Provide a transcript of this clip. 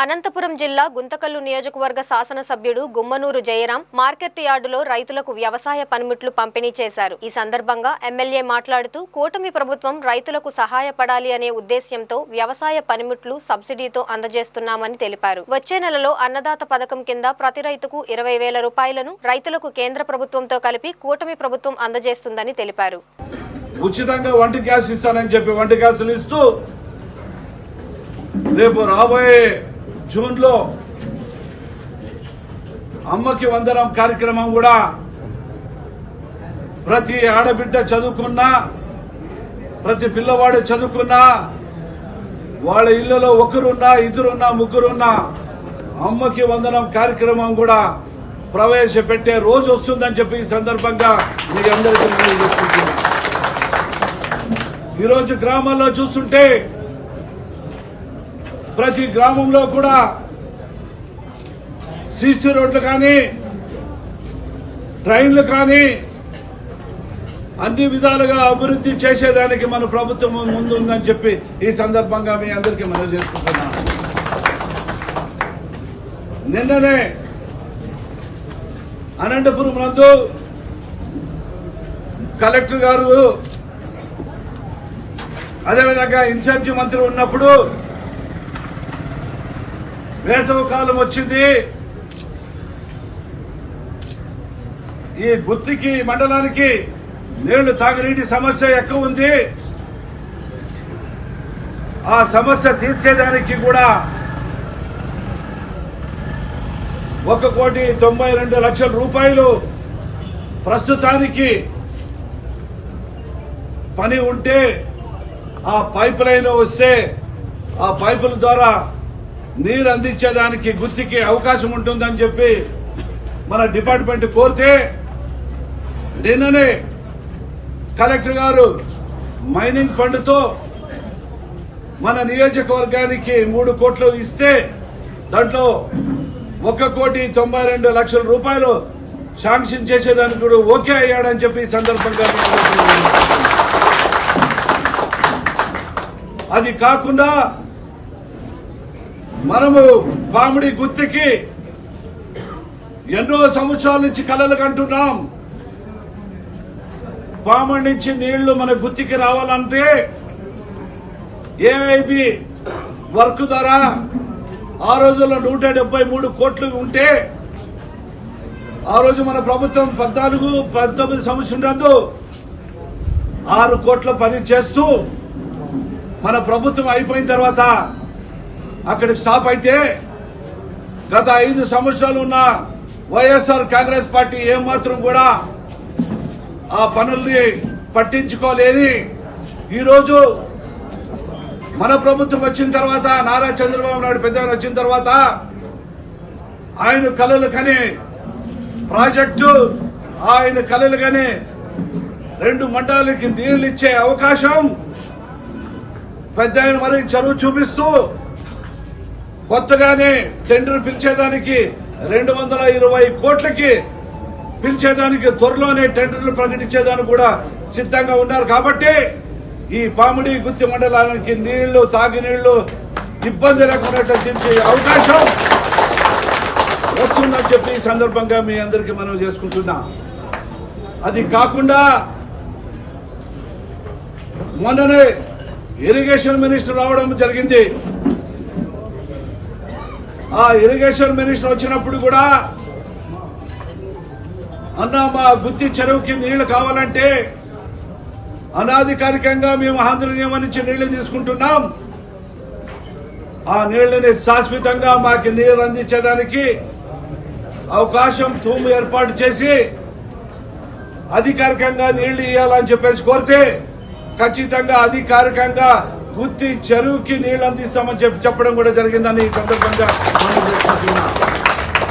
అనంతపురం జిల్లా గుంతకల్లు నియోజకవర్గ శాసనసభ్యుడు గుమ్మనూరు జయరాం మార్కెట్ యార్డులో రైతులకు వ్యవసాయ పనిముట్లు పంపిణీ చేశారు. ఈ సందర్భంగా ఎమ్మెల్యే మాట్లాడుతూ కూటమి ప్రభుత్వం రైతులకు సహాయపడాలి అనే ఉద్దేశ్యంతో వ్యవసాయ పనిముట్లు సబ్సిడీతో అందజేస్తున్నామని తెలిపారు. వచ్చే నెలలో అన్నదాత పథకం కింద ప్రతి రైతుకు 20,000 రూపాయలను రైతులకు కేంద్ర ప్రభుత్వంతో కలిపి కూటమి ప్రభుత్వం అందజేస్తుందని తెలిపారు. ఉచితంగా వంట గ్యాస్ ఇస్తానని చెప్పి వంట గ్యాసులు ఇస్తూ రేపు రాబోయే జూన్లో అమ్మకి వందనం కార్యక్రమం కూడా ప్రతి ఆడబిడ్డ చదువుకున్నా ప్రతి పిల్లవాడు చదువుకున్నా వాళ్ళ ఇళ్లలో ఒకరున్నా ఇద్దరున్నా ముగ్గురున్నా అమ్మకి వందనం కార్యక్రమం కూడా ప్రవేశపెట్టే రోజు వస్తుందని చెప్పి ఈ సందర్భంగా మీ అందరికీ చెప్పుకుంటున్నా. ఈరోజు గ్రామాల్లో చూస్తుంటే ప్రతి గ్రామంలో కూడా సీసీ రోడ్లు కానీ ట్రైన్లు కానీ అన్ని విధాలుగా అభివృద్ధి చేసేదానికి మన ప్రభుత్వం ముందుందని చెప్పి ఈ సందర్భంగా మీ అందరికీ మనం చేసుకుంటున్నాం. నిన్ననే అనంతపురం నందు కలెక్టర్ గారు అదేవిధంగా ఇన్ఛార్జి మంత్రి ఉన్నప్పుడు వేసవి కాలం వచ్చింది. ఈ గుత్తికి మండలానికి నీళ్లు తాగునీటి సమస్య ఎక్కువ ఉంది. ఆ సమస్య తీర్చేదానికి కూడా 1,92,00,000 రూపాయలు ప్రస్తుతానికి పని ఉంటే ఆ పైప్ లైన్ వస్తే ఆ పైపుల ద్వారా నీరు అందించేదానికి గుత్తికి అవకాశం ఉంటుందని చెప్పి మన డిపార్ట్మెంట్ కోరితే నిన్ననే కలెక్టర్ గారు మైనింగ్ ఫండ్తో మన నియోజకవర్గానికి 3 కోట్లు ఇస్తే దాంట్లో 1,92,00,000 రూపాయలు శాంక్షన్ చేసేదానికి కూడా ఓకే అయ్యాడని చెప్పి ఈ సందర్భంగా అది కాకుండా మనము పామిడి గుత్తికి ఎన్నో సంవత్సరాల నుంచి కలలు కంటున్నాం. పామిడి నుంచి నీళ్లు మన గుత్తికి రావాలంటే ఏఐబి వర్క్ ద్వారా ఆ రోజుల్లో 173 కోట్లు ఉంటే ఆ రోజు మన ప్రభుత్వం 14-19 సంవత్సరాలు 6 కోట్ల పని చేస్తూ మన ప్రభుత్వం అయిపోయిన తర్వాత అక్కడికి స్టాప్ అయితే గత 5 సంవత్సరాలు ఉన్న వైఎస్ఆర్ కాంగ్రెస్ పార్టీ ఏమాత్రం కూడా ఆ పనుల్ని పట్టించుకోలేని ఈరోజు మన ప్రభుత్వం వచ్చిన తర్వాత నారా చంద్రబాబు నాయుడు పెద్దగా వచ్చిన తర్వాత ఆయన కలలు కని ప్రాజెక్టు ఆయన కలలు కని 2 మండలాలకి నీళ్లు ఇచ్చే అవకాశం పెద్ద మరి చదువు చూపిస్తూ కొత్తగానే టెండర్ పిలిచేదానికి 220 కోట్లకి పిలిచేదానికి త్వరలోనే టెండర్లు ప్రకటించేదానికి కూడా సిద్ధంగా ఉన్నారు. కాబట్టి ఈ పామిడి గుత్తి మండలానికి నీళ్లు తాగినీళ్లు ఇబ్బంది లేకుండా తీర్చే అవకాశం వస్తుందని చెప్పి ఈ సందర్భంగా మీ అందరికీ మనం చేసుకుంటున్నాం. అది కాకుండా మొన్ననే ఇరిగేషన్ మినిస్టర్ రావడం జరిగింది. ఆ ఇరిగేషన్ మినిస్టర్ వచ్చినప్పుడు కూడా అన్న మా గుత్తి చెరువుకి నీళ్లు కావాలంటే అనాధికారికంగా మేము ఆంధ్ర నియమం నుంచి నీళ్లు తీసుకుంటున్నాం. ఆ నీళ్లని శాశ్వతంగా మాకు నీరు అందించడానికి అవకాశం తూము ఏర్పాటు చేసి అధికారికంగా నీళ్లు ఇవ్వాలని చెప్పేసి కోరితే ఖచ్చితంగా అధికారికంగా గుత్తి చెరువుకి నీళ్లు అందిస్తామని చెప్పడం కూడా జరిగిందని ఈ సందర్భంగా మనం